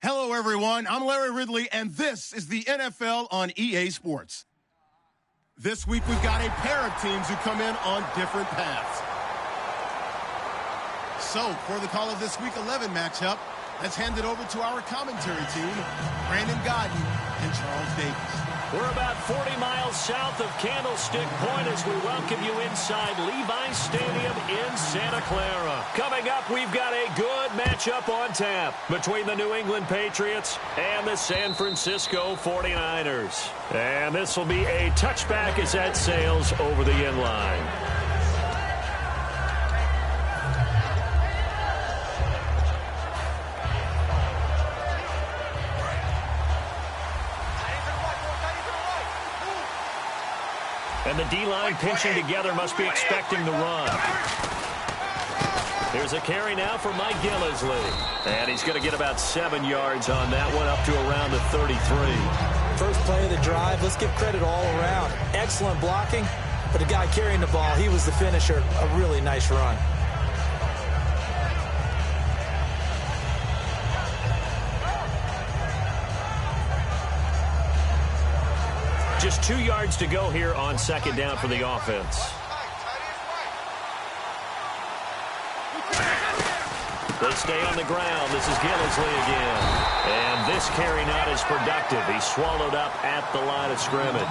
Hello, everyone. I'm Larry Ridley, and this is the NFL on EA Sports. This week, we've got a pair of teams who come in on different paths. So, for the call of this Week 11 matchup, let's hand it over to our commentary team, Brandon Godden and Charles Davis. We're about 40 miles south of Candlestick Point as we welcome you inside Levi's Stadium in Santa Clara. Coming up, we've got a good matchup on tap between the New England Patriots and the San Francisco 49ers. And this will be a touchback as that sails over the end line. And the D-line pinching together must be expecting the run. Here's a carry now for Mike Gillisley. And he's going to get about 7 yards on that one, up to around the 33. First play of the drive, let's give credit all around. Excellent blocking, but the guy carrying the ball, he was the finisher. A really nice run. Just 2 yards to go here on second down for the offense. They stay on the ground. This is Gillisley again. And this carry not as productive. He's swallowed up at the line of scrimmage.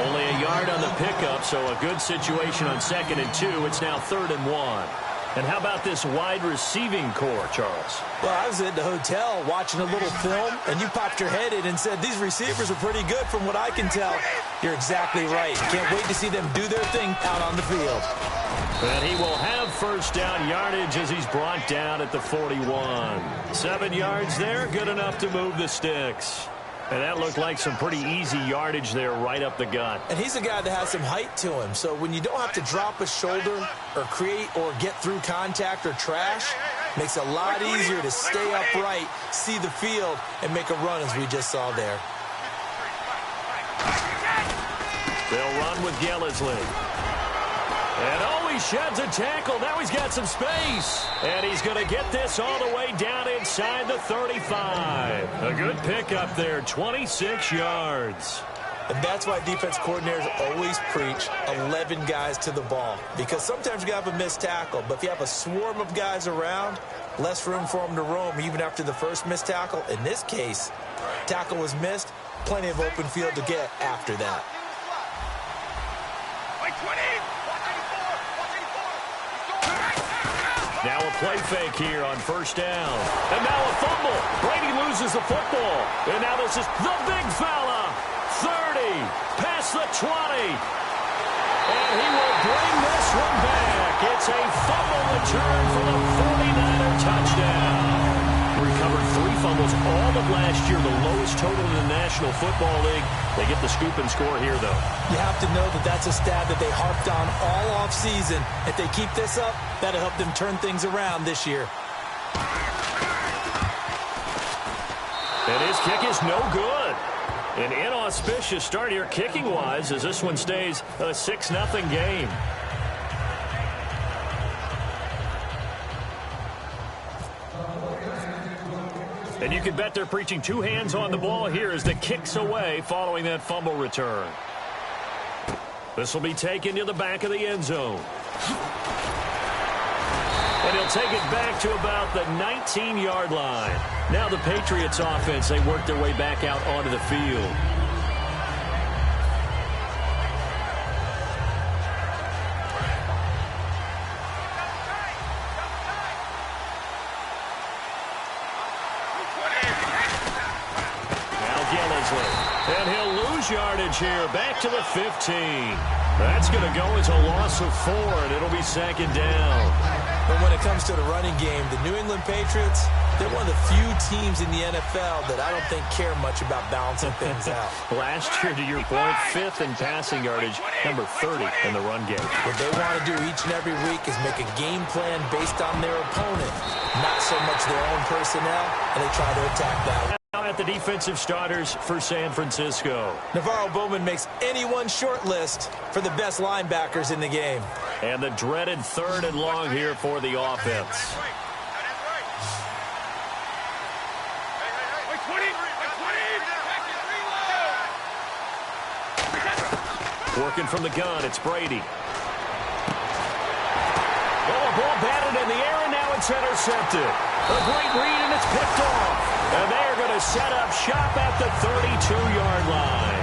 Only a yard on the pickup, so a good situation on 2nd and 2. It's now 3rd and 1. And how about this wide receiving core, Charles? Well, I was at the hotel watching a little film, and you popped your head in and said, these receivers are pretty good from what I can tell. You're exactly right. Can't wait to see them do their thing out on the field. And he will have first down yardage as he's brought down at the 41. 7 yards there, good enough to move the sticks. And that looked like some pretty easy yardage there right up the gut. And he's a guy that has some height to him. So when you don't have to drop a shoulder or create or get through contact or trash, makes it a lot easier to stay upright, see the field, and make a run as we just saw there. They'll run with Gillisley. And oh, he sheds a tackle. Now he's got some space. And he's going to get this all the way down inside the 35. A good pickup there, 26 yards. And that's why defense coordinators always preach 11 guys to the ball. Because sometimes you have a missed tackle. But if you have a swarm of guys around, less room for them to roam even after the first missed tackle. In this case, tackle was missed. Plenty of open field to get after that. Now a play fake here on first down. And now a fumble. Brady loses the football. And now this is the big fella. 30. Past the 20. And he will bring this one back. It's a fumble return for the 49er touchdown. Recovered 3 fumbles all of last year, the lowest total in the National Football League. They get the scoop and score here, though. You have to know that that's a stat that they harped on all offseason. If they keep this up, that'll help them turn things around this year. And his kick is no good. An inauspicious start here kicking-wise as this one stays a 6-0 game. And you can bet they're preaching 2 hands on the ball here as the kick's away following that fumble return. This will be taken to the back of the end zone. And he'll take it back to about the 19-yard line. Now the Patriots offense, they work their way back out onto the field. And he'll lose yardage here, back to the 15. That's going to go as a loss of 4, and it'll be 2nd down. But when it comes to the running game, the New England Patriots, they're one of the few teams in the NFL that I don't think care much about balancing things out. Last year, to your point, 5th in passing yardage, number 30 in the run game. What they want to do each and every week is make a game plan based on their opponent, not so much their own personnel, and they try to attack that. Now at the defensive starters for San Francisco. Navarro Bowman makes anyone's short list for the best linebackers in the game. And the dreaded 3rd and long here for the offense. Working from the gun, it's Brady. Oh, a ball batted in the air, and now it's intercepted. A great read, and it's picked off. And they're going to set up shop at the 32-yard line.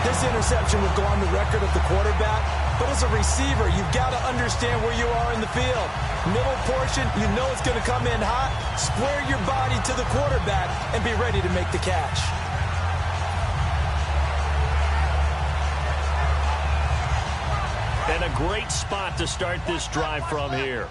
This interception would go on the record of the quarterback, but as a receiver, you've got to understand where you are in the field. Middle portion, you know it's going to come in hot. Square your body to the quarterback and be ready to make the catch. And a great spot to start this drive from here.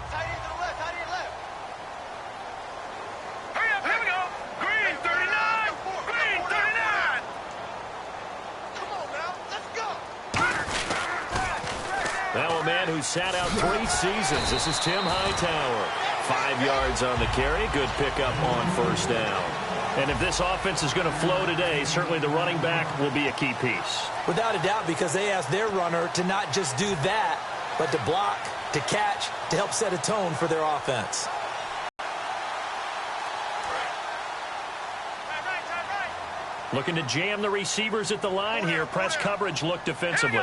Now a man who sat out 3 seasons. This is Tim Hightower. 5 yards on the carry. Good pickup on first down. And if this offense is going to flow today, certainly the running back will be a key piece. Without a doubt, because they asked their runner to not just do that, but to block, to catch, to help set a tone for their offense. Looking to jam the receivers at the line here. Press coverage look defensively.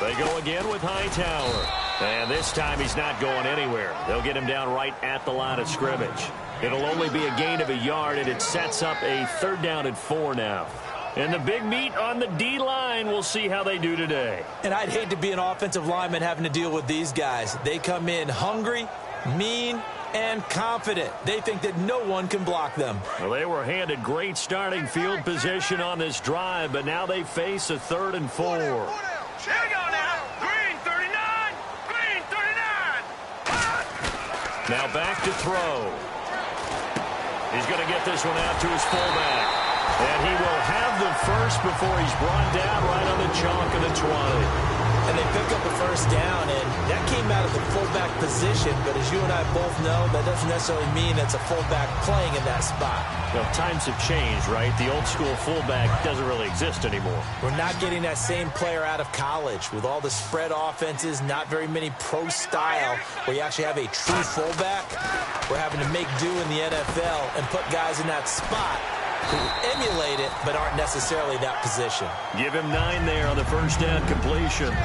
They go again with Hightower. And this time he's not going anywhere. They'll get him down right at the line of scrimmage. It'll only be a gain of a yard, and it sets up a 3rd down and 4 now. And the big meat on the D-line, we'll see how they do today. And I'd hate to be an offensive lineman having to deal with these guys. They come in hungry, mean, and confident. They think that no one can block them. Well, they were handed great starting field position on this drive, but now they face a 3rd and 4. Here we go now. Green 39. Green 39. Now back to throw. He's going to get this one out to his fullback. And he will have the first before he's brought down right on the chalk of the 20. And they pick up a first down, and that came out of the fullback position. But as you and I both know, that doesn't necessarily mean it's a fullback playing in that spot. Well, times have changed, right? The old school fullback doesn't really exist anymore. We're not getting that same player out of college. With all the spread offenses, not very many pro style, where you actually have a true fullback. We're having to make do in the NFL and put guys in that spot who emulate it but aren't necessarily that position. Give him 9 there on the first down completion.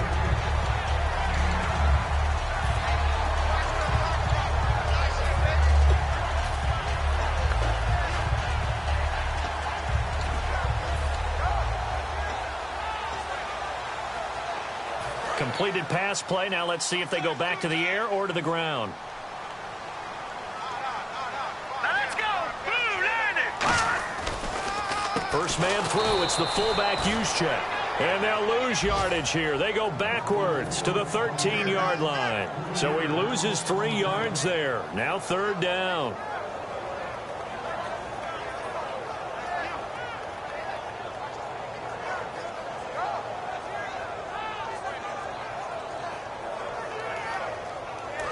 Completed pass play. Now let's see if they go back to the air or to the ground. First man through, it's the fullback use check. And they'll lose yardage here. They go backwards to the 13-yard line. So he loses 3 yards there. Now 3rd down.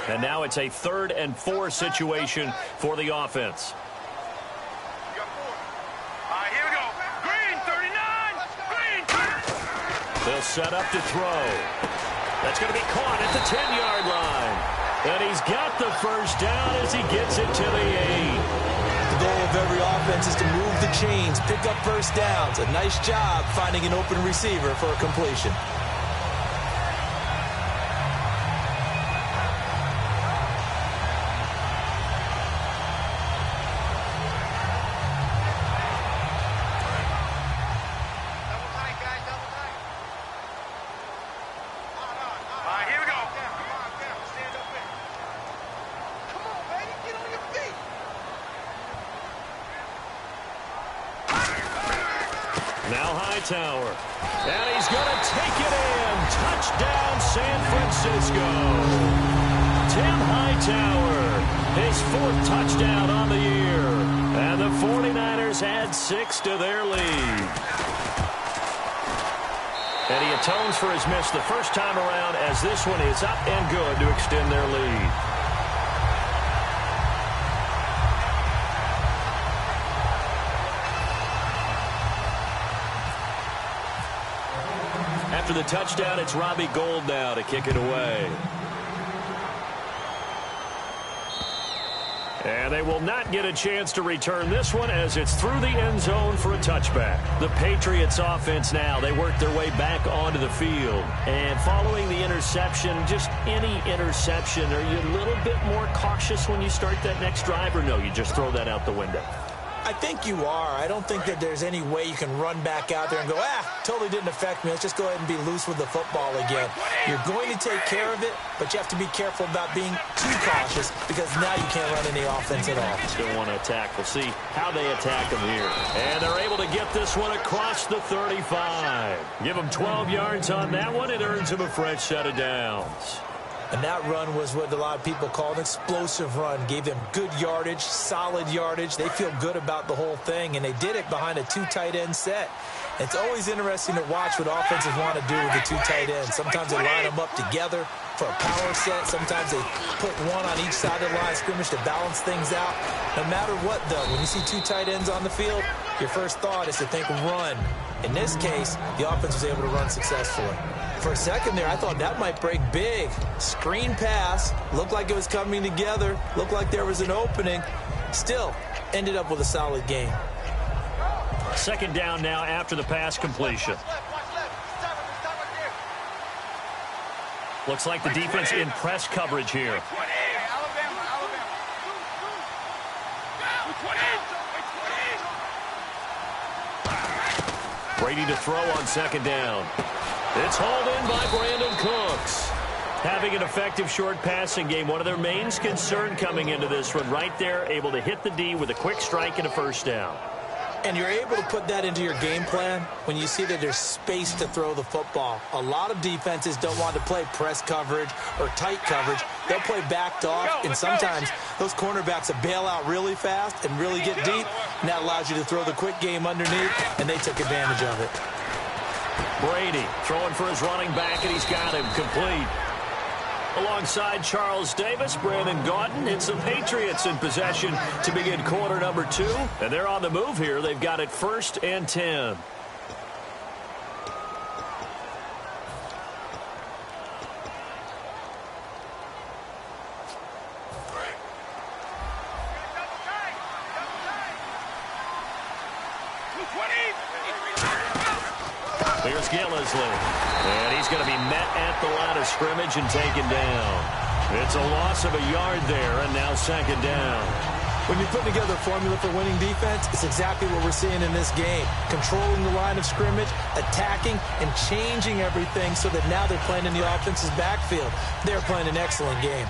And now it's a 3rd and 4 situation for the offense. They'll set up to throw. That's going to be caught at the 10-yard line. And he's got the first down as he gets it to the 8. The goal of every offense is to move the chains, pick up first downs. A nice job finding an open receiver for a completion. Hightower. And he's going to take it in. Touchdown, San Francisco. Tim Hightower, his 4th touchdown on the year. And the 49ers add 6 to their lead. And he atones for his miss the first time around as this one is up and good to extend their lead. After the touchdown, it's Robbie Gould now to kick it away. And they will not get a chance to return this one as it's through the end zone for a touchback. The Patriots offense now, they work their way back onto the field. And following the interception, just any interception, are you a little bit more cautious when you start that next drive, or no, you just throw that out the window? I think you are. I don't think that there's any way you can run back out there and go, totally didn't affect me. Let's just go ahead and be loose with the football again. You're going to take care of it, but you have to be careful about being too cautious because now you can't run any offense at all. Still want to attack. We'll see how they attack them here. And they're able to get this one across the 35. Give them 12 yards on that one. It earns them a fresh set of downs. And that run was what a lot of people call an explosive run. Gave them good yardage, solid yardage. They feel good about the whole thing, and they did it behind a 2 tight end set. It's always interesting to watch what offenses want to do with the 2 tight ends. Sometimes they line them up together for a power set. Sometimes they put one on each side of the line of scrimmage to balance things out. No matter what, though, when you see 2 tight ends on the field, your first thought is to think run. In this case, the offense was able to run successfully. For a second there, I thought that might break big. Screen pass, looked like it was coming together, looked like there was an opening. Still, ended up with a solid game. Second down now after the pass completion. Looks like the defense in press coverage here. Brady to throw on second down. It's hauled in by Brandon Cooks. Having an effective short passing game, one of their main concern coming into this one, right there, able to hit the D with a quick strike and a first down. And you're able to put that into your game plan when you see that there's space to throw the football. A lot of defenses don't want to play press coverage or tight coverage. They'll play backed off, and sometimes those cornerbacks will bail out really fast and really get deep, and that allows you to throw the quick game underneath, and they took advantage of it. Brady throwing for his running back, and he's got him complete. Alongside Charles Davis, Brandon Gaudin. It's the Patriots in possession to begin quarter number 2. And they're on the move here. They've got it 1st and 10. Here's Gillisley. And he's going to be met at the line of scrimmage and taken down. It's a loss of a yard there, and now second down. When you put together a formula for winning defense, it's exactly what we're seeing in this game. Controlling the line of scrimmage, attacking, and changing everything so that now they're playing in the offense's backfield. They're playing an excellent game.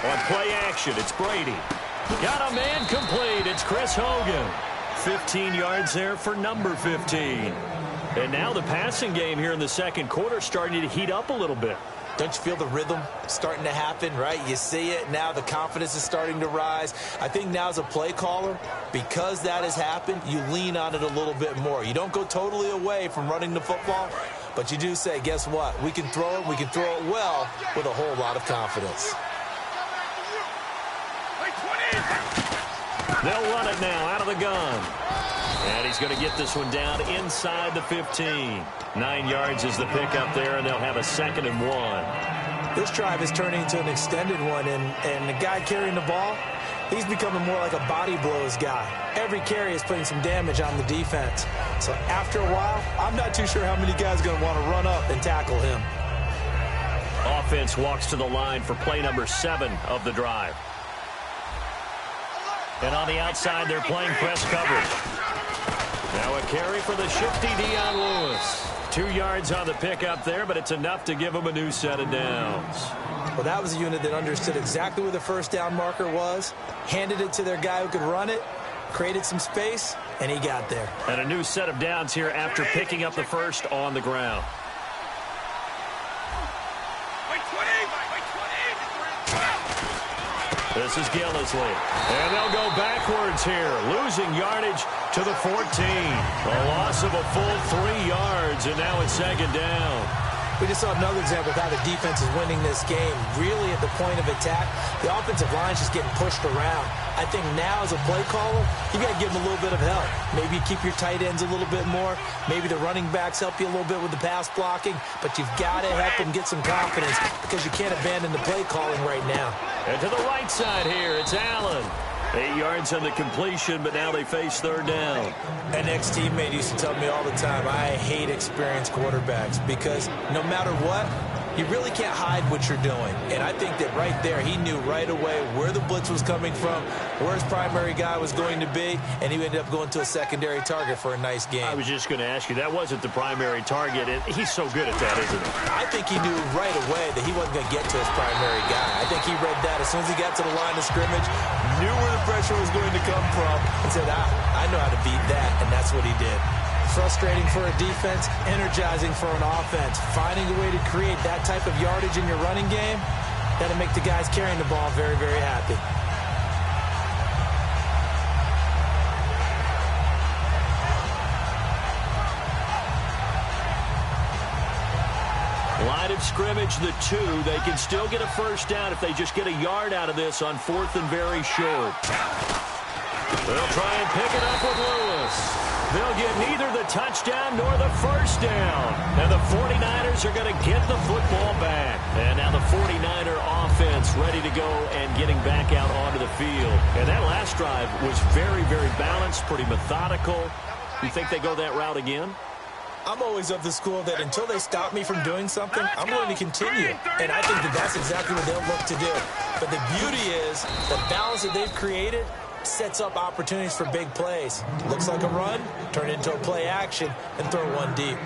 On play action, it's Brady. Got a man complete. It's Chris Hogan. 15 yards there for number 15. And now the passing game here in the second quarter starting to heat up a little bit. Don't you feel the rhythm starting to happen, right? You see it. Now the confidence is starting to rise. I think now as a play caller, because that has happened, you lean on it a little bit more. You don't go totally away from running the football, but you do say, guess what? We can throw it. We can throw it well with a whole lot of confidence. They'll run it now out of the gun. And he's going to get this one down inside the 15. 9 yards is the pickup there, and they'll have a 2nd and 1. This drive is turning into an extended one, and the guy carrying the ball, he's becoming more like a body blows guy. Every carry is putting some damage on the defense. So after a while, I'm not too sure how many guys are going to want to run up and tackle him. Offense walks to the line for play number 7 of the drive. And on the outside, they're playing press coverage. Now a carry for the shifty Dion Lewis. 2 yards on the pickup there, but it's enough to give him a new set of downs. Well, that was a unit that understood exactly where the first down marker was, handed it to their guy who could run it, created some space, and he got there. And a new set of downs here after picking up the first on the ground. This is Gillisley. And they'll go backwards here, losing yardage to the 14. A loss of a full 3 yards, and now it's second down. We just saw another example of how the defense is winning this game. Really at the point of attack, the offensive line is just getting pushed around. I think now as a play caller, you got to give them a little bit of help. Maybe keep your tight ends a little bit more. Maybe the running backs help you a little bit with the pass blocking. But you've got to help them get some confidence because you can't abandon the play calling right now. And to the right side here, it's Allen. 8 yards on the completion, but now they face third down. An ex-teammate used to tell me all the time, I hate experienced quarterbacks because no matter what, you really can't hide what you're doing. And I think that right there, he knew right away where the blitz was coming from, where his primary guy was going to be, and he ended up going to a secondary target for a nice game. I was just going to ask you, that wasn't the primary target. He's so good at that, isn't he? I think he knew right away that he wasn't going to get to his primary guy. I think he read that as soon as he got to the line of scrimmage, knew where the pressure was going to come from, and said, I know how to beat that, and that's what he did. Frustrating for a defense, energizing for an offense. Finding a way to create that type of yardage in your running game, that'll make the guys carrying the ball very, very happy. Line of scrimmage, the 2. They can still get a first down if they just get a yard out of this on 4th and very short. They'll try and pick it up with Lewis. They'll get neither the touchdown nor the first down. And the 49ers are going to get the football back. And now the 49er offense ready to go and getting back out onto the field. And that last drive was very, very balanced, pretty methodical. You think they go that route again? I'm always of the school that until they stop me from doing something, I'm going to continue. And I think that that's exactly what they'll look to do. But the beauty is the balance that they've created sets up opportunities for big plays. Looks like a run, turn it into a play action, and throw one deep.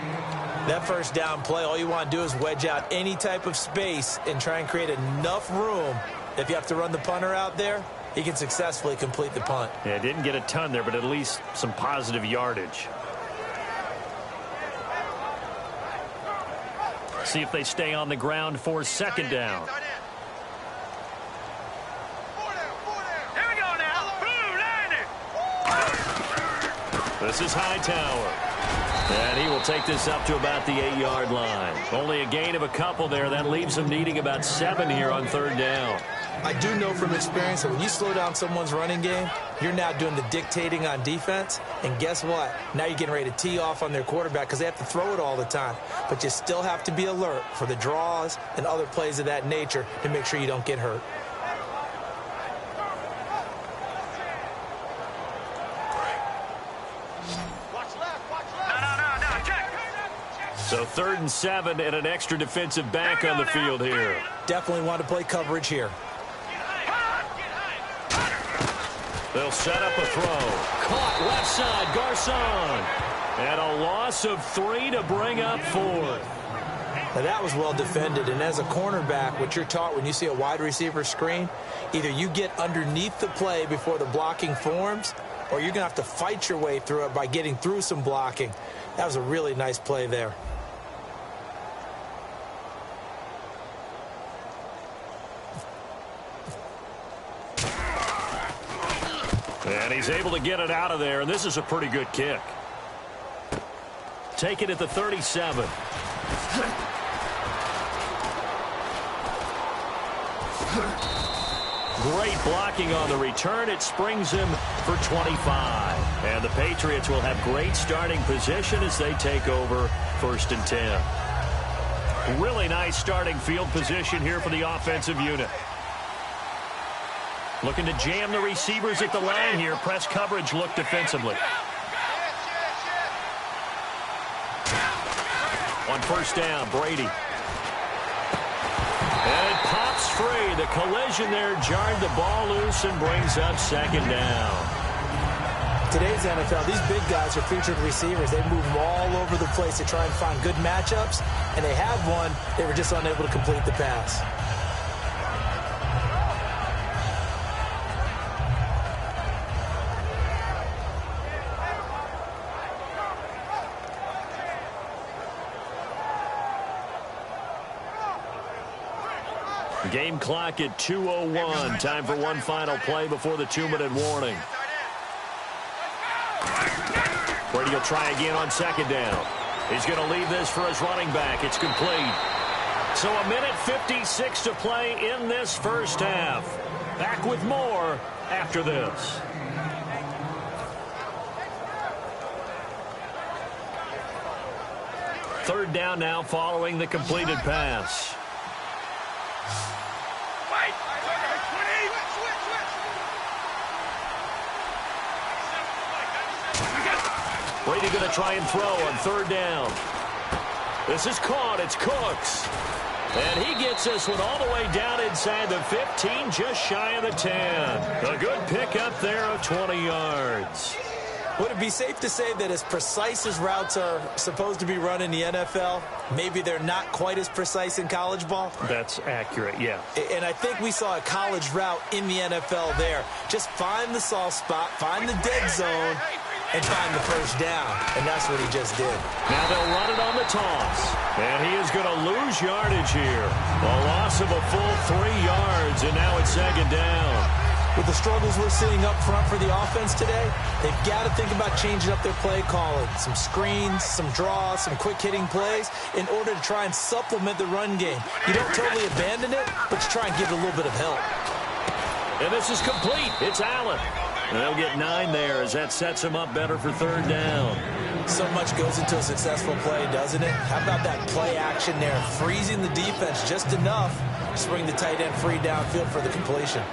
That first down play, all you want to do is wedge out any type of space and try and create enough room. If you have to run the punter out there, he can successfully complete the punt. Yeah, didn't get a ton there, but at least some positive yardage. See if they stay on the ground for second down. This is Hightower. And he will take this up to about the 8-yard line. Only a gain of a couple there. That leaves him needing about 7 here on third down. I do know from experience that when you slow down someone's running game, you're now doing the dictating on defense. And guess what? Now you're getting ready to tee off on their quarterback because they have to throw it all the time. But you still have to be alert for the draws and other plays of that nature to make sure you don't get hurt. So 3rd and 7 and an extra defensive back on the field here. Definitely want to play coverage here. They'll set up a throw. Caught left side, Garcon. And a loss of 3 to bring up 4th. Now that was well defended, and as a cornerback, what you're taught when you see a wide receiver screen, either you get underneath the play before the blocking forms, or you're going to have to fight your way through it by getting through some blocking. That was a really nice play there. And he's able to get it out of there, and this is a pretty good kick. Take it at the 37. Great blocking on the return. It springs him for 25. And the Patriots will have great starting position as they take over 1st and 10. Really nice starting field position here for the offensive unit. Looking to jam the receivers at the line here. Press coverage look defensively. On 1st down, Brady. And it pops free. The collision there jarred the ball loose and brings up 2nd down. Today's NFL, these big guys are featured receivers. They move all over the place to try and find good matchups, and they have one. They were just unable to complete the pass. Game clock at 2:01. Time for one final play before the 2-minute warning. Brady will try again on 2nd down. He's going to leave this for his running back. It's complete. So 1:56 to play in this first half. Back with more after this. Third down now following the completed pass. Brady going to try and throw on third down. This is caught. It's Cooks. And he gets this one all the way down inside the 15, just shy of the 10. A good pickup there of 20 yards. Would it be safe to say that as precise as routes are supposed to be run in the NFL, maybe they're not quite as precise in college ball? That's accurate, yeah. And I think we saw a college route in the NFL there. Just find the soft spot, find the dead zone, and find the first down. And that's what he just did. Now they'll run it on the toss. And he is going to lose yardage here. A loss of a full 3 yards, and now it's second down. With the struggles we're seeing up front for the offense today, they've got to think about changing up their play calling. Some screens, some draws, some quick-hitting plays in order to try and supplement the run game. You don't totally abandon it, but you try and give it a little bit of help. And this is complete. It's Allen. And they'll get 9 there as that sets him up better for third down. So much goes into a successful play, doesn't it? How about that play action there, freezing the defense just enough to bring the tight end free downfield for the completion.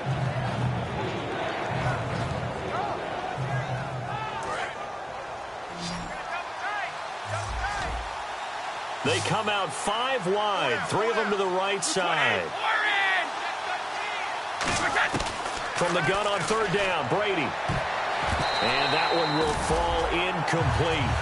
They come out 5 wide, 3 of them to the right side. From the gun on third down, Brady. And that one will fall incomplete.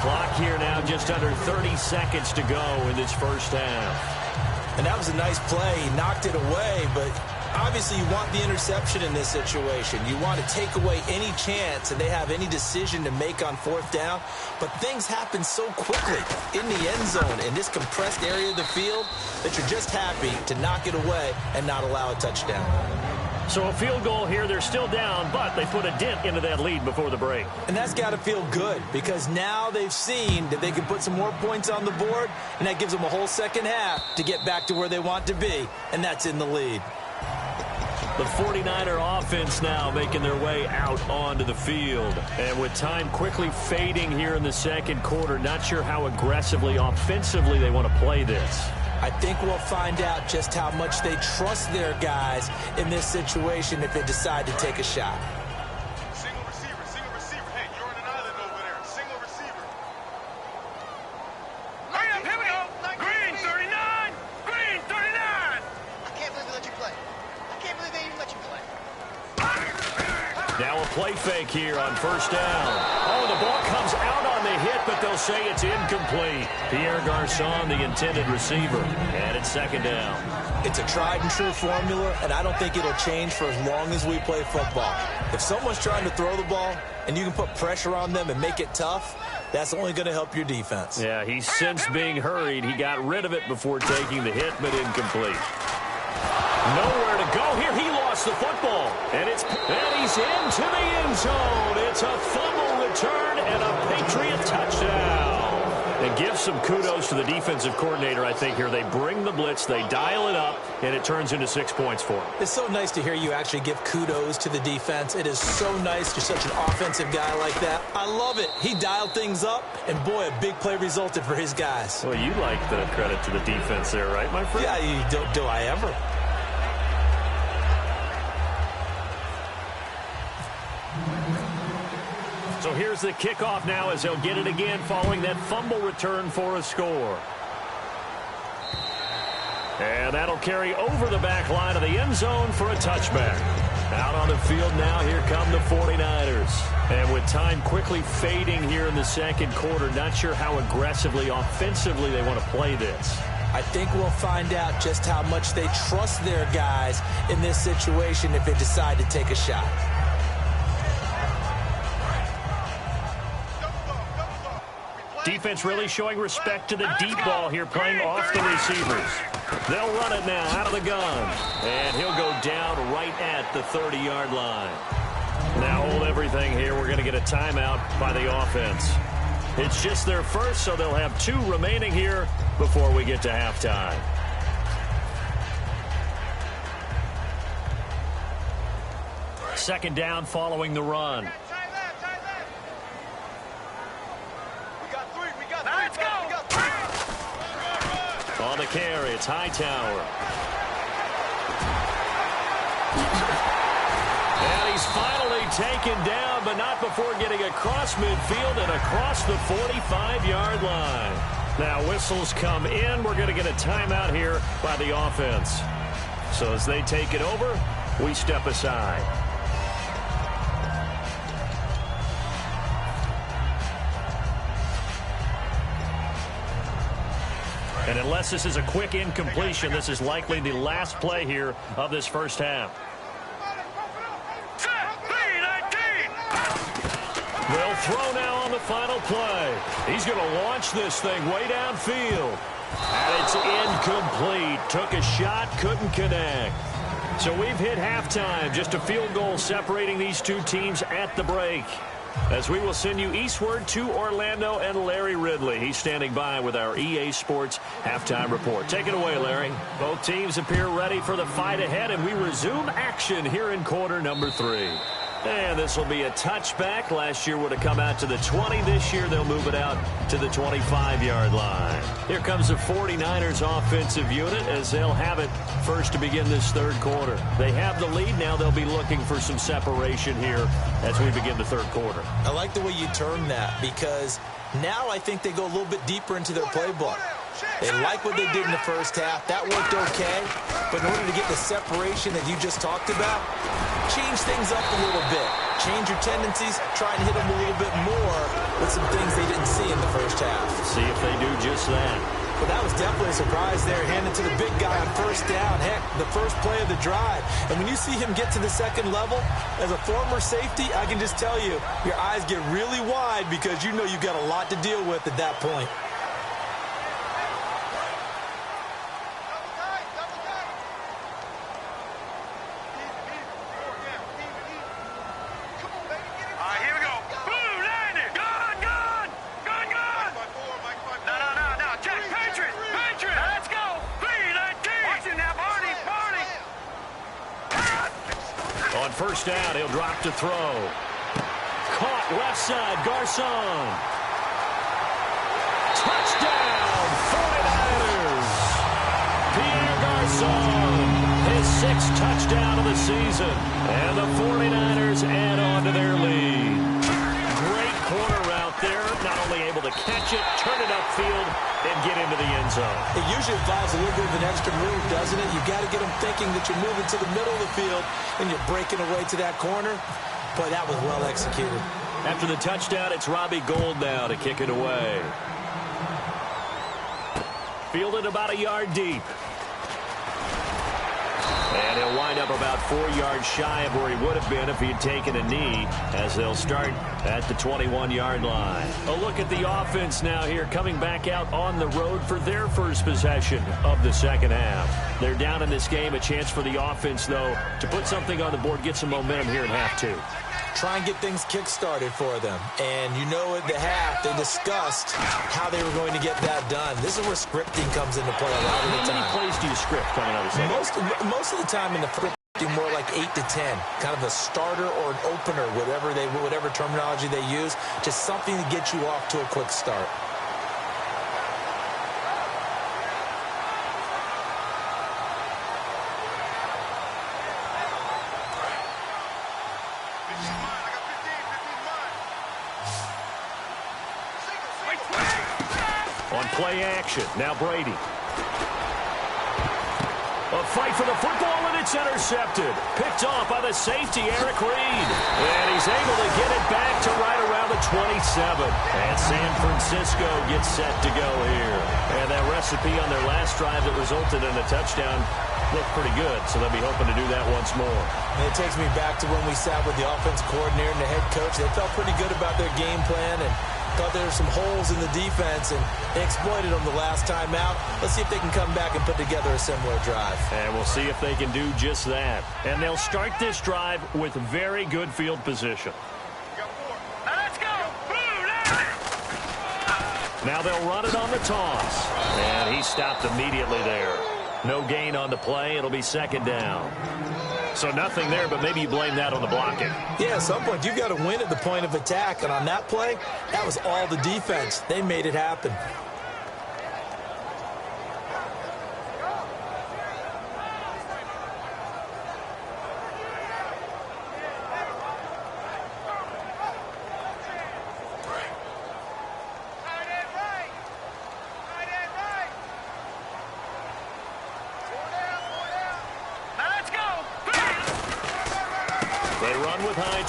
Clock here now just under 30 seconds to go in this first half. And that was a nice play. He knocked it away, but obviously you want the interception in this situation. You want to take away any chance and they have any decision to make on fourth down. But things happen so quickly in the end zone in this compressed area of the field that you're just happy to knock it away and not allow a touchdown. So a field goal here, they're still down, but they put a dent into that lead before the break. And that's got to feel good because now they've seen that they can put some more points on the board, and that gives them a whole second half to get back to where they want to be, and that's in the lead. The 49er offense now making their way out onto the field. And with time quickly fading here in the second quarter, not sure how aggressively, offensively they want to play this. I think we'll find out just how much they trust their guys in this situation if they decide to take a shot. Single receiver. Hey, you're on an island over there. Single receiver. Hurry up, here we go. Green 39. Green 39. I can't believe they let you play. I can't believe they even let you play. Now a play fake here on first down. Oh, the ball comes out on the hit, but they'll say it's incomplete. Pierre Garçon, the intended receiver, and it's second down. It's a tried and true formula, and I don't think it'll change for as long as we play football. If someone's trying to throw the ball and you can put pressure on them and make it tough, that's only going to help your defense. Yeah, he's since being hurried. He got rid of it before taking the hit, but incomplete. Nowhere to go here. He lost the football. And he's into the end zone. It's a fumble return and a Patriot touchdown. And give some kudos to the defensive coordinator, I think, here. They bring the blitz, they dial it up, and it turns into 6 points for him. It's so nice to hear you actually give kudos to the defense. It is so nice. You're such an offensive guy like that. I love it. He dialed things up, and boy, a big play resulted for his guys. Well, you like the credit to the defense there, right, my friend? Yeah, do I ever? So here's the kickoff now as they'll get it again following that fumble return for a score. And that'll carry over the back line of the end zone for a touchback. Out on the field now, here come the 49ers. And with time quickly fading here in the second quarter, not sure how aggressively, offensively they want to play this. I think we'll find out just how much they trust their guys in this situation if they decide to take a shot. Defense really showing respect to the deep ball here, playing off the receivers. They'll run it now out of the gun. And he'll go down right at the 30-yard line. Now hold everything here. We're going to get a timeout by the offense. It's just their first, so they'll have 2 remaining here before we get to halftime. Second down following the run. Let's go. On the carry, it's Hightower. And he's finally taken down, but not before getting across midfield and across the 45-yard line. Now whistles come in. We're going to get a timeout here by the offense. So as they take it over, we step aside. And unless this is a quick incompletion, this is likely the last play here of this first half. They'll throw now on the final play. He's going to launch this thing way downfield. And it's incomplete. Took a shot, couldn't connect. So we've hit halftime. Just a field goal separating these 2 teams at the break. As we will send you eastward to Orlando and Larry Ridley. He's standing by with our EA Sports halftime report. Take it away, Larry. Both teams appear ready for the fight ahead, and we resume action here in quarter number 3. And this will be a touchback. Last year would have come out to the 20. This year they'll move it out to the 25-yard line. Here comes the 49ers offensive unit as they'll have it first to begin this third quarter. They have the lead. Now they'll be looking for some separation here as we begin the third quarter. I like the way you term that because now I think they go a little bit deeper into their playbook. They like what they did in the first half. That worked okay. But in order to get the separation that you just talked about, change things up a little bit. Change your tendencies. Try and hit them a little bit more with some things they didn't see in the first half. See if they do just that. But that was definitely a surprise there. Handed to the big guy on first down. Heck, the first play of the drive. And when you see him get to the second level, as a former safety, I can just tell you, your eyes get really wide because you know you've got a lot to deal with at that point. First down, he'll drop to throw. Caught left side, Garcon. Touchdown, 49ers. Pierre Garcon, his 6th touchdown of the season. And the 49ers add on to their lead. Great corner route there. Not only able to catch it, turn it upfield, and get into the end zone. It usually involves a little bit of an extra move, doesn't it? You've got to get them thinking that you're moving to the middle of the field and you're breaking away to that corner. But that was well executed. After the touchdown, it's Robbie Gould now to kick it away. Fielded about a yard deep. And he'll wind up about 4 yards shy of where he would have been if he had taken a knee, as they'll start at the 21-yard line. A look at the offense now here, coming back out on the road for their first possession of the second half. They're down in this game. A chance for the offense, though, to put something on the board, get some momentum here in half 2. Try and get things kick-started for them. And you know at the half, they discussed how they were going to get that done. This is where scripting comes into play a lot of the time. How many plays do you script coming out of the second? Most of the time in the scripting, more like 8 to 10. Kind of a starter or an opener, whatever terminology they use. Just something to get you off to a quick start. Play action. Now Brady. A fight for the football, and it's intercepted. Picked off by the safety, Eric Reed. And he's able to get it back to right around the 27. And San Francisco gets set to go here. And that recipe on their last drive that resulted in a touchdown looked pretty good, so they'll be hoping to do that once more. And it takes me back to when we sat with the offense coordinator and the head coach. They felt pretty good about their game plan and thought there were some holes in the defense, and they exploited them the last time out. Let's see if they can come back and put together a similar drive. And we'll see if they can do just that. And they'll start this drive with very good field position. Let's go. Now they'll run it on the toss. And he stopped immediately there. No gain on the play. It'll be second down. So nothing there, but maybe you blame that on the blocking. Yeah, at some point you've got to win at the point of attack. And on that play, that was all the defense. They made it happen.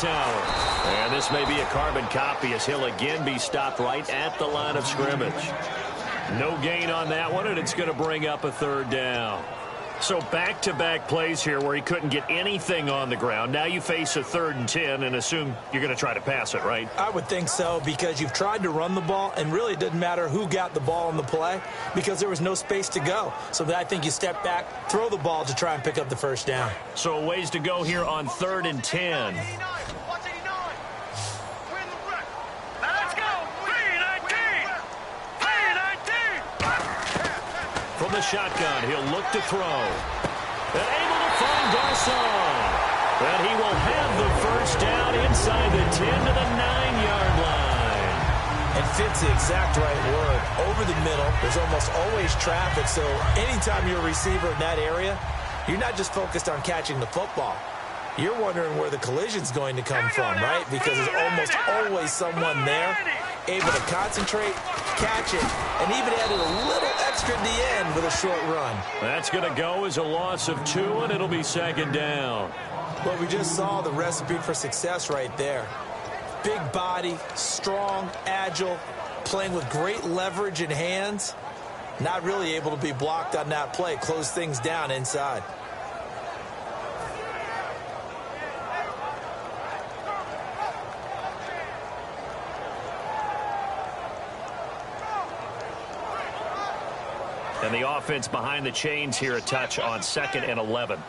And this may be a carbon copy as he'll again be stopped right at the line of scrimmage. No gain on that one, and it's going to bring up a third down. So back-to-back plays here where he couldn't get anything on the ground. Now you face a 3rd and 10 and assume you're going to try to pass it, right? I would think so, because you've tried to run the ball, and really it didn't matter who got the ball in the play because there was no space to go. So I think you step back, throw the ball to try and pick up the first down. So a ways to go here on 3rd and 10. From the shotgun, he'll look to throw. And able to find Garcon. And he will have the first down inside the 10 to the 9-yard line. And fits the exact right word. Over the middle, there's almost always traffic. So anytime you're a receiver in that area, you're not just focused on catching the football. You're wondering where the collision's going to come from, right? Because there's almost always someone there able to concentrate, catch it, and even added a little extra at the end with a short run. That's going to go as a loss of 2, and it'll be second down. Well, we just saw the recipe for success right there. Big body, strong, agile, playing with great leverage in hands. Not really able to be blocked on that play. Close things down inside. And the offense behind the chains here a touch on 2nd and 11.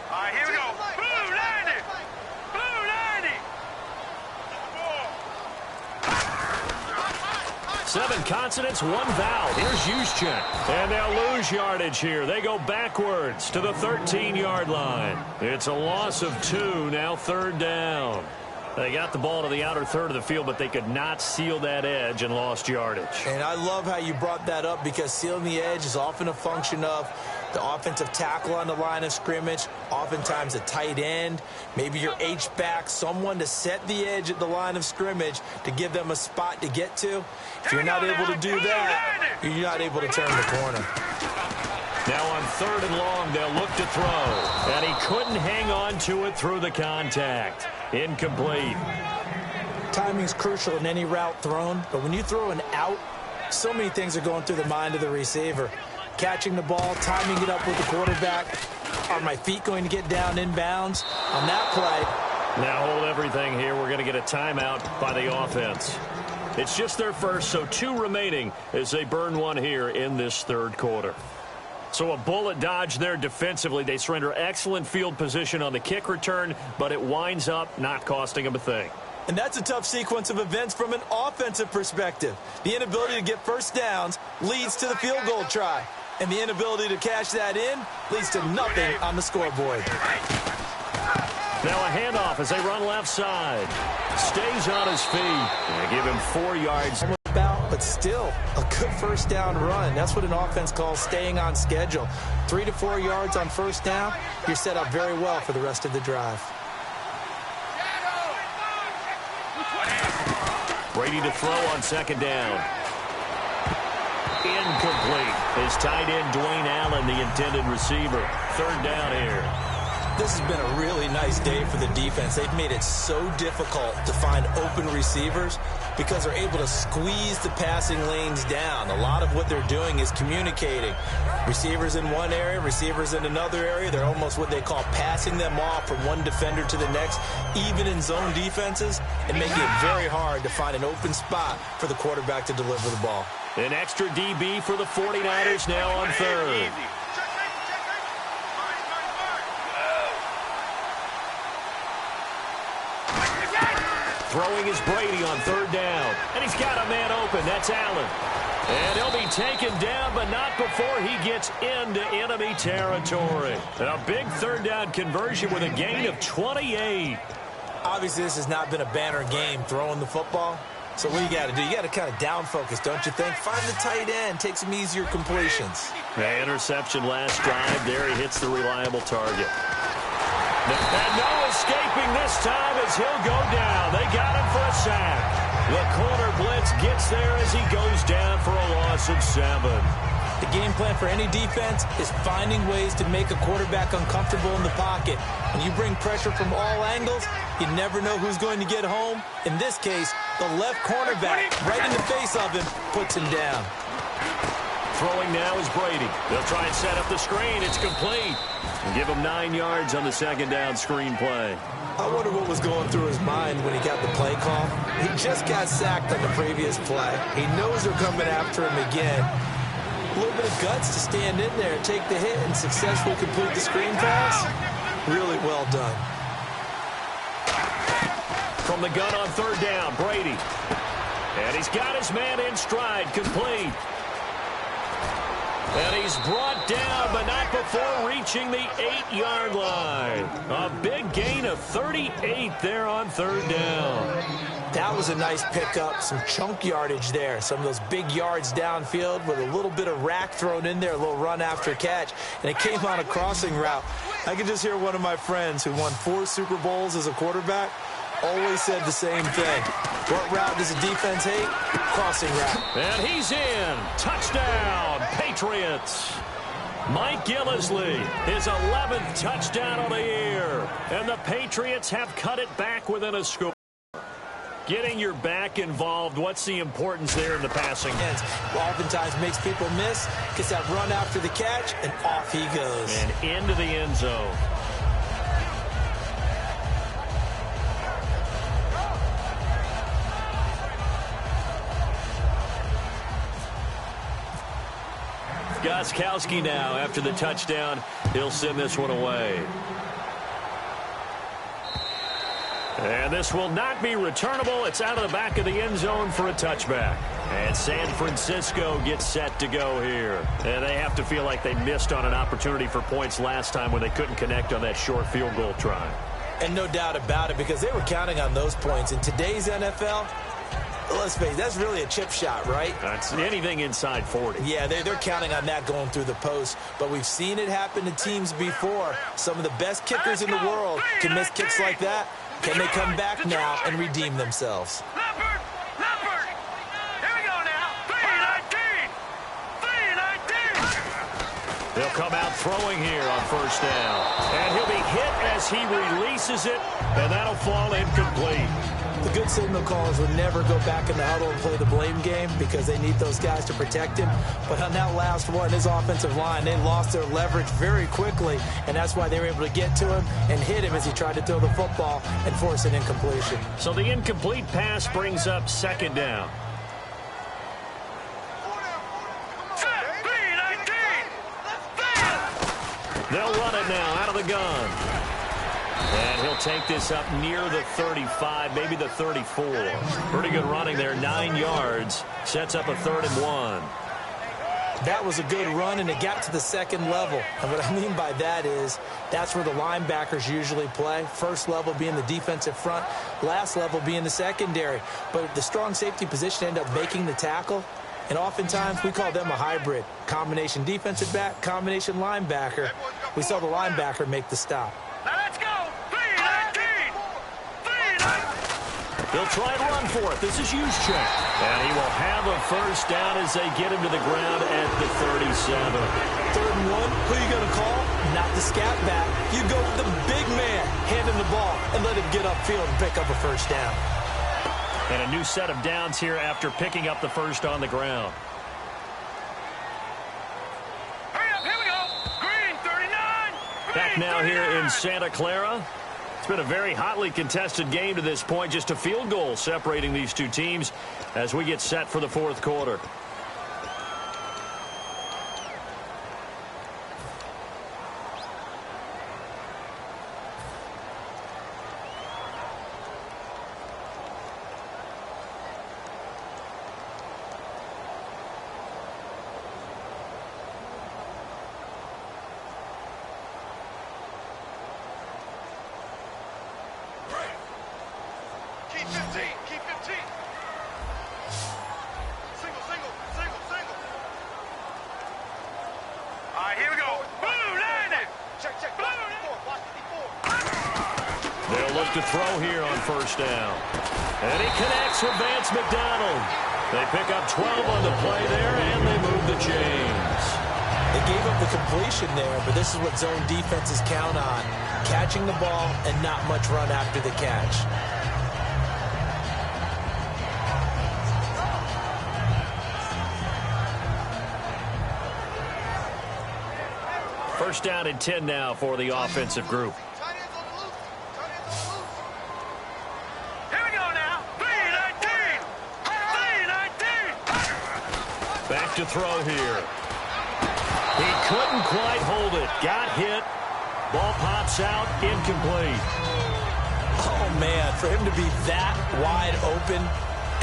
All right, here we go. Blue 90. Blue 90. 7 consonants, 1 vowel. Here's Juszczyk. And they'll lose yardage here. They go backwards to the 13-yard line. It's a loss of 2, now 3rd down. They got the ball to the outer third of the field, but they could not seal that edge and lost yardage. And I love how you brought that up, because sealing the edge is often a function of the offensive tackle on the line of scrimmage, oftentimes a tight end, maybe your H-back, someone to set the edge at the line of scrimmage to give them a spot to get to. If you're not able to do that, you're not able to turn the corner. Now on 3rd and long, they'll look to throw. And he couldn't hang on to it through the contact. Incomplete. Timing's crucial in any route thrown, but when you throw an out, so many things are going through the mind of the receiver. Catching the ball, timing it up with the quarterback. Are my feet going to get down inbounds? On that play. Now hold everything here. We're going to get a timeout by the offense. It's just their first, so 2 remaining as they burn 1 here in this 3rd quarter. So a bullet dodge there defensively. They surrender excellent field position on the kick return, but it winds up not costing them a thing. And that's a tough sequence of events from an offensive perspective. The inability to get first downs leads to the field goal try. And the inability to cash that in leads to nothing on the scoreboard. Now a handoff as they run left side. Stays on his feet. And give him 4 yards. But still, a good first down run. That's what an offense calls staying on schedule. 3 to 4 yards on first down, you're set up very well for the rest of the drive. Brady to throw on 2nd down. Incomplete. His tight end, Dwayne Allen, the intended receiver. 3rd down here. This has been a really nice day for the defense. They've made it so difficult to find open receivers because they're able to squeeze the passing lanes down. A lot of what they're doing is communicating. Receivers in one area, receivers in another area. They're almost what they call passing them off from one defender to the next, even in zone defenses, and making it very hard to find an open spot for the quarterback to deliver the ball. An extra DB for the 49ers now on 3rd. Throwing is Brady on third down. And he's got a man open. That's Allen. And he'll be taken down, but not before he gets into enemy territory. A big third down conversion with a gain of 28. Obviously, this has not been a banner game throwing the football. So what do you got to do? You got to kind of down focus, don't you think? Find the tight end. Take some easier completions. The interception last drive. There he hits the reliable target. And no escaping this time as he'll go down. They got him for a sack. The corner blitz gets there as he goes down for a loss of 7. The game plan for any defense is finding ways to make a quarterback uncomfortable in the pocket. When you bring pressure from all angles, you never know who's going to get home. In this case, the left cornerback, right in the face of him, puts him down. Throwing now is Brady. They'll try and set up the screen. It's complete. And give him 9 yards on the second down screen play. I wonder what was going through his mind when he got the play call. He just got sacked on the previous play. He knows they're coming after him again. A little bit of guts to stand in there, take the hit, and successfully complete the screen pass. Really well done. From the gun on third down, Brady. And he's got his man in stride, complete. And he's brought down, but not before reaching the 8-yard line. A big gain of 38 there on third down. That was a nice pickup, some chunk yardage there. Some of those big yards downfield with a little bit of rack thrown in there, a little run after catch. And it came on a crossing route. I can just hear one of my friends who won 4 Super Bowls as a quarterback always said the same thing. What route does a defense hate? Crossing route. And he's in. Touchdown, Patriots. Mike Gillislee, his 11th touchdown of the year. And the Patriots have cut it back within a score. Getting your back involved, what's the importance there in the passing? Oftentimes makes people miss, gets that run after the catch, and off he goes. And into the end zone. Gostkowski now, after the touchdown, he'll send this one away. And this will not be returnable. It's out of the back of the end zone for a touchback. And San Francisco gets set to go here. And they have to feel like they missed on an opportunity for points last time when they couldn't connect on that short field goal try. And no doubt about it, because they were counting on those points. In today's NFL, let's face it, that's really a chip shot, right? That's anything inside 40. Yeah, they're counting on that going through the post. But we've seen it happen to teams before. Some of the best kickers in the world can miss kicks like that. Can they come back now and redeem themselves? Leopard! Here we go now. 3-19! They'll come out throwing here on first down. And he'll be hit as he releases it, and that'll fall incomplete. The good signal callers would never go back in the huddle and play the blame game because they need those guys to protect him. But on that last one, his offensive line, they lost their leverage very quickly, and that's why they were able to get to him and hit him as he tried to throw the football and force an incompletion. So the incomplete pass brings up second down. They'll run it now out of the gun. And he'll take this up near the 35, maybe the 34. Pretty good running there, 9 yards. Sets up a 3rd and 1. That was a good run, and it got to the second level. And what I mean by that is that's where the linebackers usually play. First level being the defensive front, last level being the secondary. But the strong safety position ended up making the tackle. And oftentimes we call them a hybrid. Combination defensive back, combination linebacker. We saw the linebacker make the stop. Now let's go. 3-19. 3-19. They'll try and run for it. This is Juszczyk. And he will have a first down as they get him to the ground at the 37. 3rd and 1, who are you going to call? Not the scat back. You go with the big man, hand him the ball, and let him get upfield and pick up a first down. And a new set of downs here after picking up the first on the ground. Hurry up, here we go. Green, 39. Back now here in Santa Clara. It's been a very hotly contested game to this point. Just a field goal separating these two teams as we get set for the 4th quarter. Keep 15. Keep 15. Single, single, single, single. All right, here we go. Blue, landing. Check, check. Watch 54. Watch 54. They'll look to throw here on first down. And he connects with Vance McDonald. They pick up 12 on the play there, and they move the chains. They gave up the completion there, but this is what zone defenses count on. Catching the ball and not much run after the catch. First down and 10 now for the offensive group. Tight ends on the loose. Tight ends on the loose. Here we go now. 3-19. 3-19. Back to throw here. He couldn't quite hold it. Got hit. Ball pops out. Incomplete. Oh, man, for him to be that wide open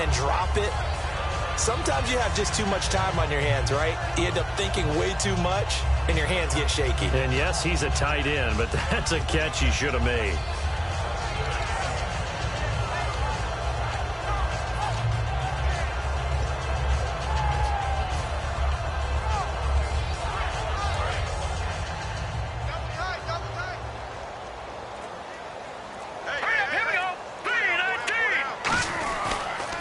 and drop it. Sometimes you have just too much time on your hands, right? You end up thinking way too much, and your hands get shaky. And yes, he's a tight end, but that's a catch he should have made. Double tight, double tight. Here we go. 3-19.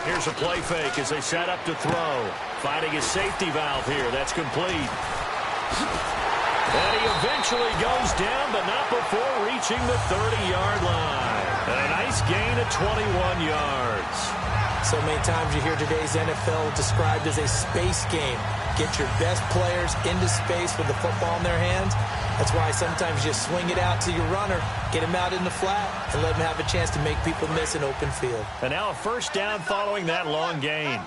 Here's a play fake as they set up to throw. Finding his safety valve here. That's complete. And he eventually goes down, but not before reaching the 30-yard line. And a nice gain of 21 yards. So many times you hear today's NFL described as a space game. Get your best players into space with the football in their hands. That's why sometimes you swing it out to your runner, get him out in the flat, and let him have a chance to make people miss an open field. And now a first down following that long gain.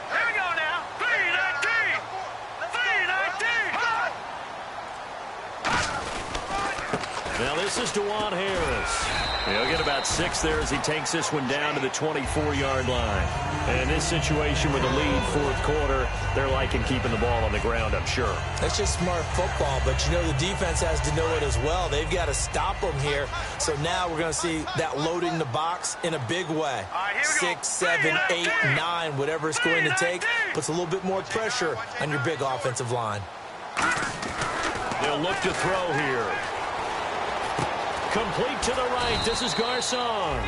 Here we go now. 3-19. 3-19. Now this is DeJuan Harris. He'll get about 6 there as he takes this one down to the 24-yard line. And in this situation with a lead fourth quarter, they're liking keeping the ball on the ground, I'm sure. That's just smart football, but you know the defense has to know it as well. They've got to stop them here. So now we're going to see that loading the box in a big way. 6, 7, 8, 9, whatever it's going to take, puts a little bit more pressure on your big offensive line. They'll look to throw here. Complete to the right. This is Garcon.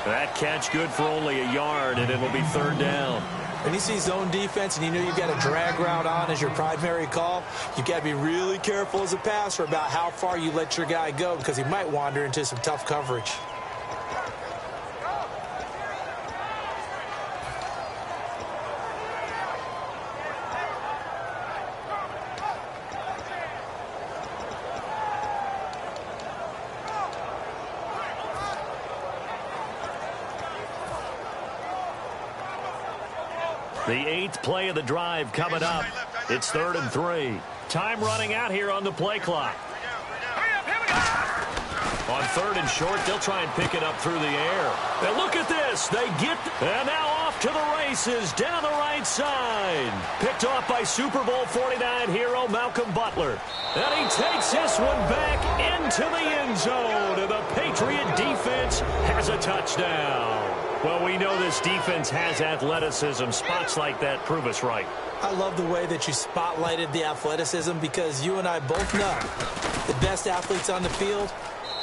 That catch good for only a yard, and it'll be third down. When you see zone defense and you know you've got a drag route on as your primary call, you've got to be really careful as a passer about how far you let your guy go because he might wander into some tough coverage. The 8th play of the drive coming up. It's 3rd and 3. Time running out here on the play clock. Hurry up. Here we go. On 3rd and short, they'll try and pick it up through the air. And look at this. They get, and now off to the races down the right side. Picked off by Super Bowl 49 hero Malcolm Butler. And he takes this one back into the end zone. And the Patriot defense has a touchdown. Well, we know this defense has athleticism. Spots like that prove us right. I love the way that you spotlighted the athleticism because you and I both know the best athletes on the field,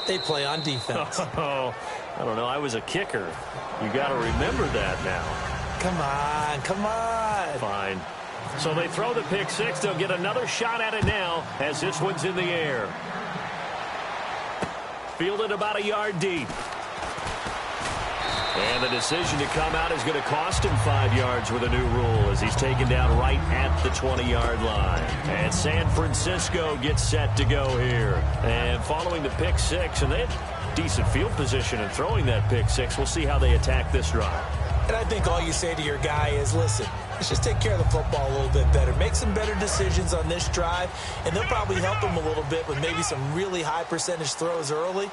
they play on defense. Oh, I don't know. I was a kicker. You got to remember that now. Come on, come on. Fine. So they throw the pick six. They'll get another shot at it now as this one's in the air. Fielded about a yard deep. And the decision to come out is going to cost him 5 yards with a new rule as he's taken down right at the 20-yard line. And San Francisco gets set to go here. And following the pick six, and they had decent field position in throwing that pick six. We'll see how they attack this drive. And I think all you say to your guy is, listen, let's just take care of the football a little bit better. Make some better decisions on this drive, and they'll probably help him a little bit with maybe some really high percentage throws early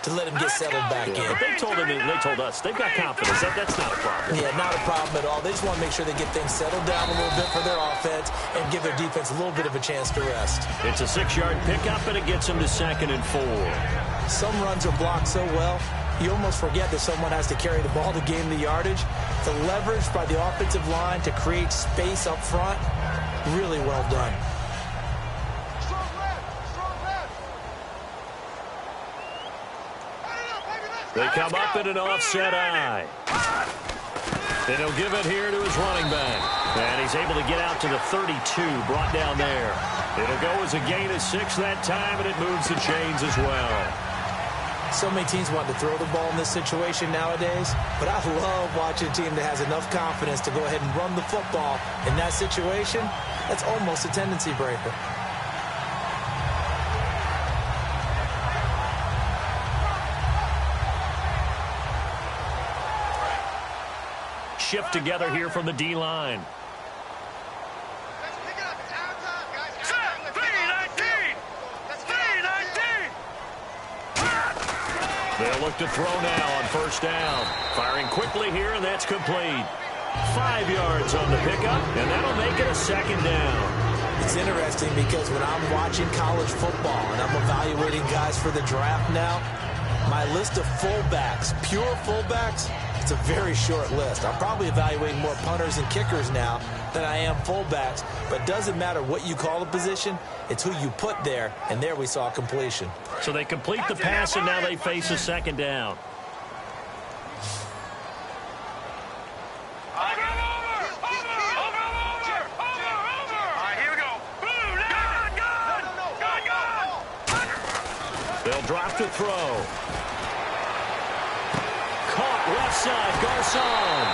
to let him get settled back in. But they told us they've got confidence. That's not a problem. Yeah, not a problem at all. They just want to make sure they get things settled down a little bit for their offense and give their defense a little bit of a chance to rest. It's a 6-yard pickup, and it gets them to 2nd and 4. Some runs are blocked so well, you almost forget that someone has to carry the ball to gain the yardage. The leverage by the offensive line to create space up front, really well done. They come up in an offset eye. And he'll give it here to his running back. And he's able to get out to the 32, brought down there. It'll go as a gain of 6 that time, and it moves the chains as well. So many teams want to throw the ball in this situation nowadays, but I love watching a team that has enough confidence to go ahead and run the football in that situation. That's almost a tendency breaker. Shift together here from the D-line. They'll look to throw now on 1st down. Firing quickly here, and that's complete. 5 yards on the pickup, and that'll make it a 2nd down. It's interesting because when I'm watching college football and I'm evaluating guys for the draft now, my list of fullbacks, pure fullbacks, it's a very short list. I'm probably evaluating more punters and kickers now than I am fullbacks, but it doesn't matter what you call the position, it's who you put there, and there we saw completion. So they complete the pass, and now they face a 2nd down. They'll drop to throw. Caught left side, Garcon.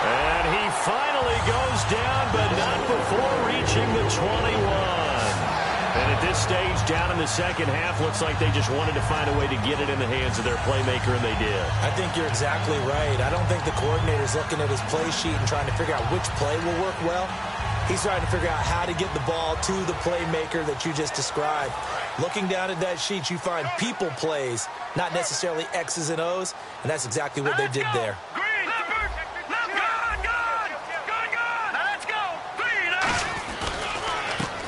And he finally goes down, but not before reaching the 21. And at this stage, down in the 2nd half, looks like they just wanted to find a way to get it in the hands of their playmaker, and they did. I think you're exactly right. I don't think the coordinator's looking at his play sheet and trying to figure out which play will work well. He's trying to figure out how to get the ball to the playmaker that you just described. Looking down at that sheet, you find people plays, not necessarily X's and O's, and that's exactly what they did there.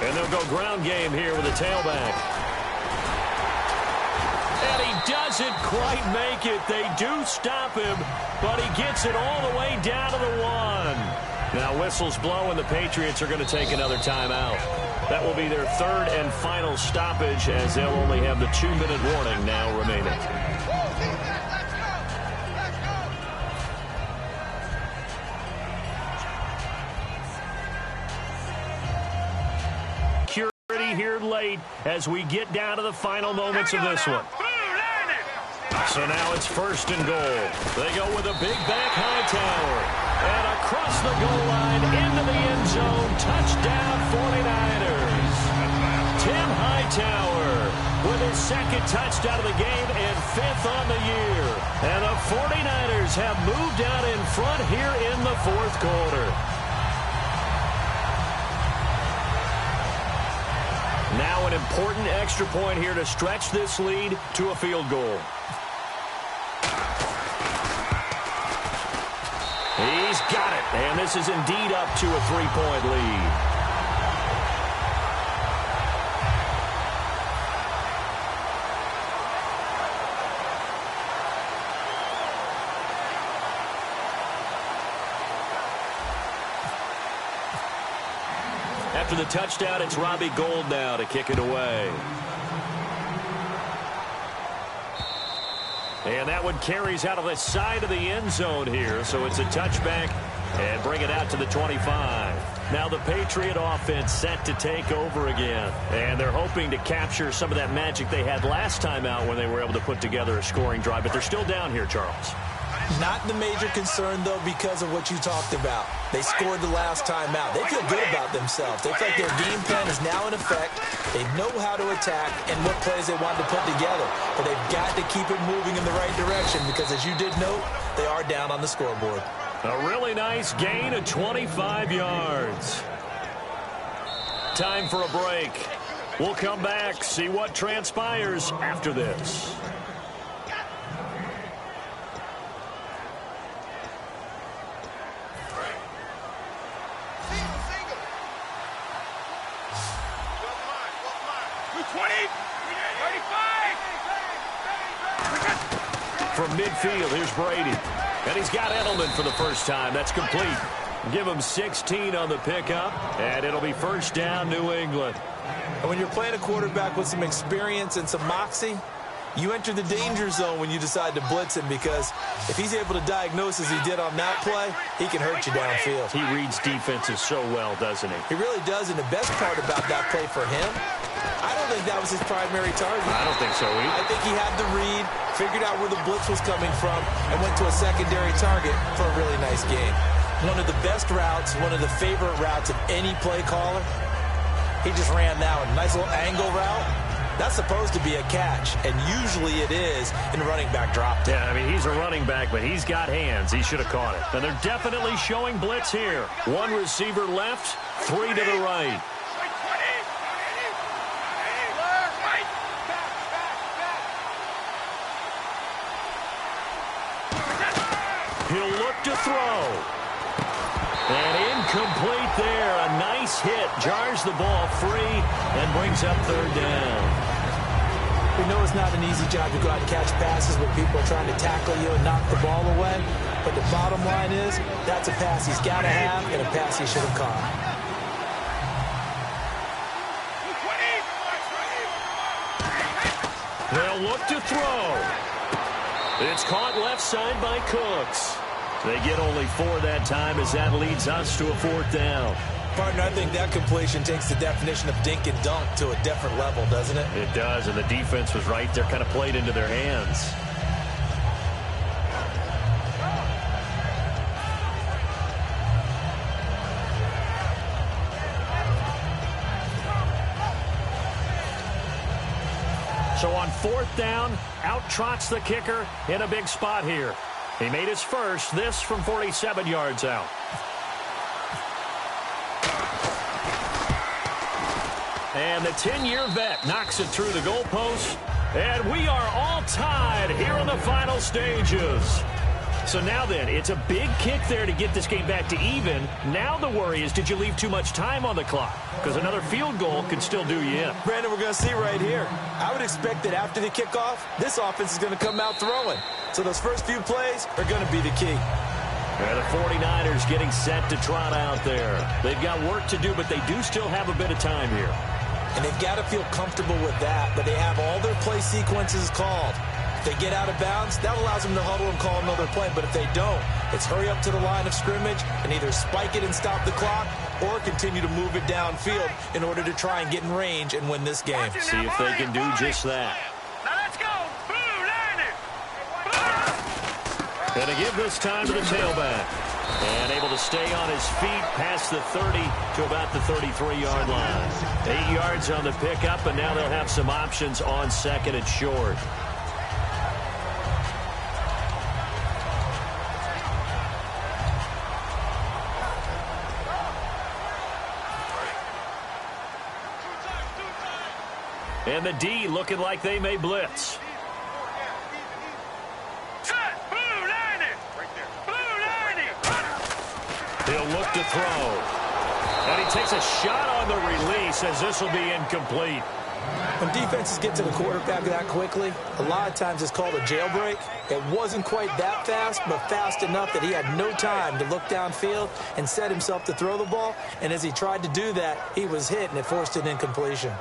And they'll go ground game here with a tailback. And he doesn't quite make it. They do stop him, but he gets it all the way down to the 1. Now whistles blow, and the Patriots are going to take another timeout. That will be their 3rd and final stoppage, as they'll only have the 2-minute warning now remaining. Security here late as we get down to the final moments of this one. So now it's 1st and goal. They go with a big back Hightower. And across the goal line into the end zone. Touchdown 49ers. Tim Hightower with his 2nd touchdown of the game and 5th on the year. And the 49ers have moved out in front here in the 4th quarter. Now an important extra point here to stretch this lead to a field goal. He's got it, and this is indeed up to a 3-point lead. After the touchdown, it's Robbie Gould now to kick it away. And that one carries out of the side of the end zone here, so it's a touchback and bring it out to the 25. Now the Patriot offense set to take over again, and they're hoping to capture some of that magic they had last time out when they were able to put together a scoring drive, but they're still down here, Charles. Not the major concern, though, because of what you talked about. They scored the last time out. They feel good about themselves. They feel like their game plan is now in effect. They know how to attack and what plays they want to put together. But they've got to keep it moving in the right direction because, as you did note, they are down on the scoreboard. A really nice gain of 25 yards. Time for a break. We'll come back, see what transpires after this. From midfield, here's Brady. And he's got Edelman for the first time. That's complete. Give him 16 on the pickup, and it'll be first down, New England. And when you're playing a quarterback with some experience and some moxie, you enter the danger zone when you decide to blitz him, because if he's able to diagnose as he did on that play, he can hurt you downfield. He reads defenses so well, doesn't he? He really does, and the best part about that play for him, I don't think that was his primary target. I don't think so either. I think he had the read, figured out where the blitz was coming from, and went to a secondary target for a really nice game. One of the best routes, one of the favorite routes of any play caller. He just ran that one. Nice little angle route. That's supposed to be a catch, and usually it is in running back drop. Yeah, I mean, he's a running back, but he's got hands. He should have caught it. And they're definitely showing blitz here. One receiver left, three to the right. He'll look to throw. And incomplete there. A nice hit. Jars the ball free and brings up third down. We know it's not an easy job to go out and catch passes when people are trying to tackle you and knock the ball away. But the bottom line is, that's a pass he's got to have and a pass he should have caught. They'll look to throw. It's caught left side by Cooks. They get only 4 that time as that leads us to a fourth down. Partner, I think that completion takes the definition of dink and dunk to a different level, doesn't it? It does, and the defense was right there, kind of played into their hands. So on fourth down, out trots the kicker in a big spot here. He made his first, this from 47 yards out. And the 10-year vet knocks it through the goalpost. And we are all tied here in the final stages. So now then, it's a big kick there to get this game back to even. Now the worry is, did you leave too much time on the clock? Because another field goal could still do you in. Brandon, we're going to see right here. I would expect that after the kickoff, this offense is going to come out throwing. So those first few plays are going to be the key. And the 49ers getting set to trot out there. They've got work to do, but they do still have a bit of time here. And they've got to feel comfortable with that, but they have all their play sequences called. If they get out of bounds, that allows them to huddle and call another play. But if they don't, it's hurry up to the line of scrimmage and either spike it and stop the clock or continue to move it downfield in order to try and get in range and win this game. See if they can do just that. Now let's go. Blue line. Going to give this time to the tailback. And able to stay on his feet past the 30 to about the 33-yard line. 8 yards on the pickup, and now they'll have some options on second and short. And the D looking like they may blitz. He'll look to throw. And he takes a shot on the release as this will be incomplete. When defenses get to the quarterback that quickly, a lot of times it's called a jailbreak. It wasn't quite that fast, but fast enough that he had no time to look downfield and set himself to throw the ball. And as he tried to do that, he was hit, and it forced an incompletion.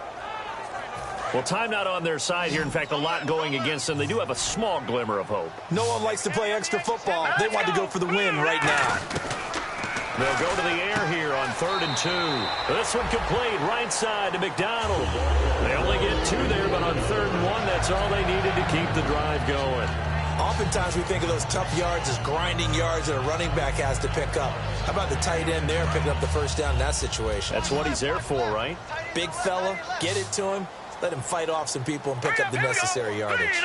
Well, time not on their side here. In fact, a lot going against them. They do have a small glimmer of hope. No one likes to play extra football. They want to go for the win right now. They'll go to the air here on 3rd and 2. This one complete right side to McDonald. They only get 2 there, but on 3rd and 1, that's all they needed to keep the drive going. Oftentimes we think of those tough yards as grinding yards that a running back has to pick up. How about the tight end there picking up the first down in that situation? That's what he's there for, right? Big fella, get it to him, let him fight off some people and pick up the necessary yardage.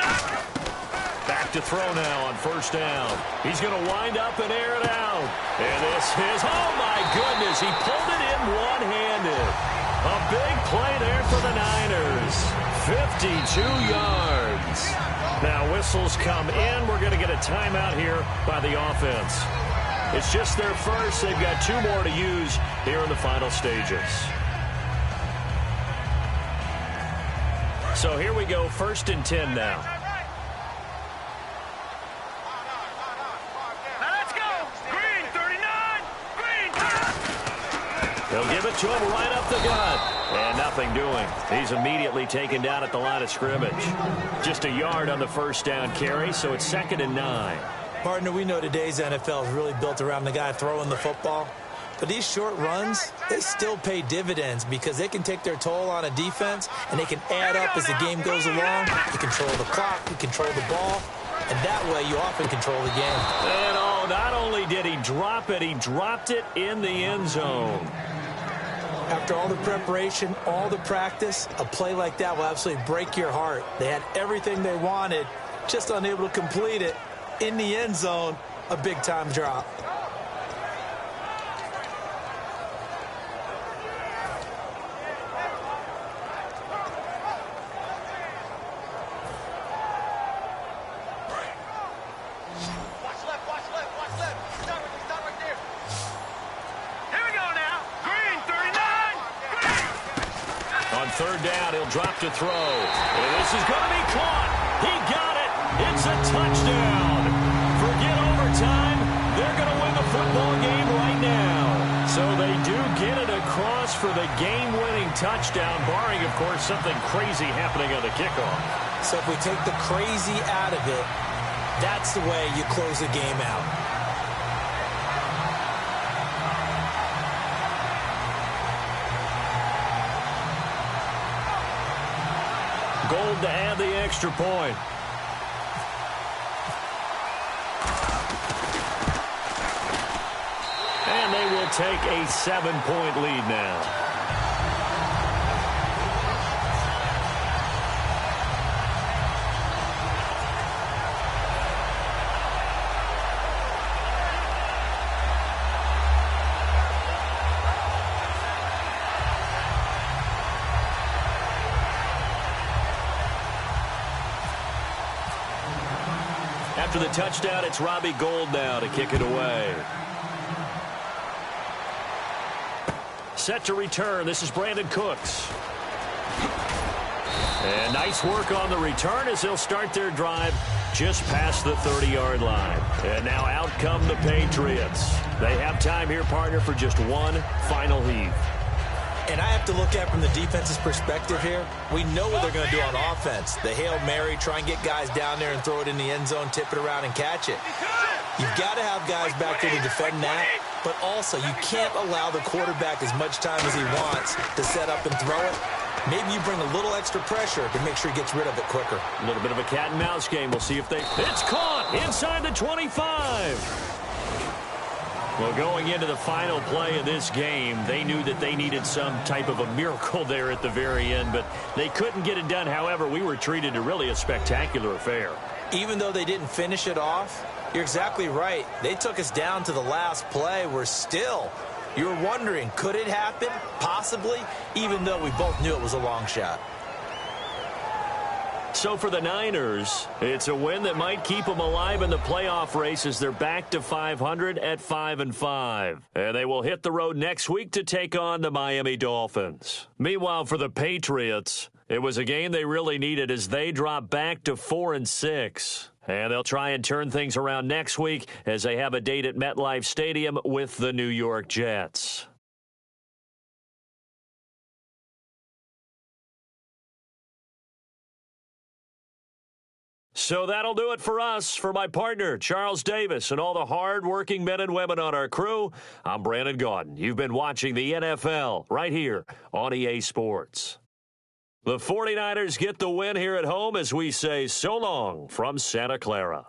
Back to throw now on 1st down. He's going to wind up and air it out. And this is, oh my goodness, he pulled it in one-handed. A big play there for the Niners. 52 yards. Now whistles come in. We're going to get a timeout here by the offense. It's just their first. They've got 2 more to use here in the final stages. So here we go, 1st and 10 now. Now let's go. Green 39. Green 39. He'll give it to him right up the gut. And nothing doing. He's immediately taken down at the line of scrimmage. Just a yard on the 1st down carry, so it's 2nd and 9. Partner, we know today's NFL is really built around the guy throwing the football. But these short runs, they still pay dividends because they can take their toll on a defense, and they can add up as the game goes along. You control the clock, you control the ball, and that way you often control the game. And not only did he drop it, he dropped it in the end zone. After all the preparation, all the practice, a play like that will absolutely break your heart. They had everything they wanted, just unable to complete it. In the end zone, a big-time drop. Drop to throw. And this is going to be caught. He got it. It's a touchdown. Forget overtime. They're going to win the football game right now. So they do get it across for the game-winning touchdown, barring, of course, something crazy happening on the kickoff. So if we take the crazy out of it, that's the way you close the game out. Gold to add the extra point. And they will take a 7-point lead now. After the touchdown, it's Robbie Gould now to kick it away. Set to return. This is Brandon Cooks. And nice work on the return as they'll start their drive just past the 30-yard line. And now out come the Patriots. They have time here, partner, for just one final heave. And I have to look at it from the defense's perspective here. We know what they're going to do on offense. The Hail Mary, try and get guys down there and throw it in the end zone, tip it around and catch it. You've got to have guys back there to defend that, but also you can't allow the quarterback as much time as he wants to set up and throw it. Maybe you bring a little extra pressure to make sure he gets rid of it quicker. A little bit of a cat and mouse game. We'll see if they... It's caught inside the 25. Well, going into the final play of this game, they knew that they needed some type of a miracle there at the very end, but they couldn't get it done. However, we were treated to really a spectacular affair. Even though they didn't finish it off, you're exactly right. They took us down to the last play. We're still, you're wondering, could it happen? Possibly, even though we both knew it was a long shot. So for the Niners, it's a win that might keep them alive in the playoff race as they're back to 500 at 5-5. And they will hit the road next week to take on the Miami Dolphins. Meanwhile, for the Patriots, it was a game they really needed as they drop back to 4-6. And they'll try and turn things around next week as they have a date at MetLife Stadium with the New York Jets. So that'll do it for us. For my partner, Charles Davis, and all the hard-working men and women on our crew, I'm Brandon Gaudin. You've been watching the NFL right here on EA Sports. The 49ers get the win here at home as we say so long from Santa Clara.